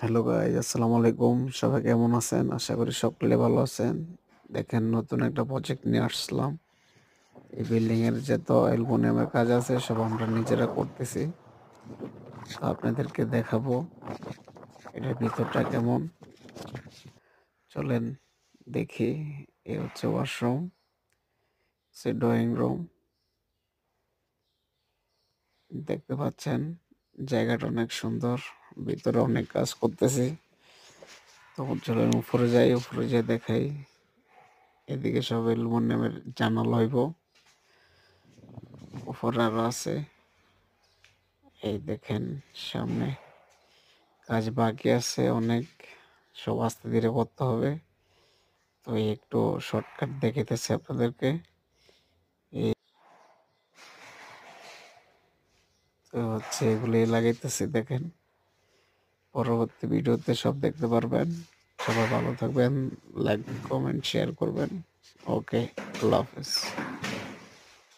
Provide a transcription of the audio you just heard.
Hello guys, আসসালামু আলাইকুম। সবাই কেমন আছেন? আশা করি সকলে ভালো আছেন। দেখেন, নতুন একটা প্রজেক্ট নিয়ে আসলাম। এই বিল্ডিং এর যত অ্যালুমিনিয়ামের কাজ আছে সব আমরা নিজেরা করতেছি। তো আপনাদেরকে দেখাবো এটার ভিতরটা কেমন। চলেন দেখি। এ হচ্ছে ওয়াশরুম, সে ড্রয়িং রুম। দেখতে পাচ্ছেন জায়গাটা অনেক সুন্দর, ভিতরে অনেক কাজ করতেছি। তো চলেন উপরে যাই, উপরে যেয়ে দেখাই। এদিকে সব অ্যালুমিনিয়ামের জানালা হইব, উপরে আরো আছে। এই দেখেন, সামনে কাজ বাকি আছে অনেক, সব আস্তে ধীরে করতে হবে। তো এই একটু শর্টকাট দেখাইতেছি আপনাদেরকে। এই তো হচ্ছে এগুলি লাগাইতেছি, দেখেন। পরবর্তী ভিডিওতে সব দেখতে পারবেন। সবাই ভালো থাকবেন, লাইক কমেন্ট শেয়ার করবেন। ওকে, আল্লাহ হাফেজ।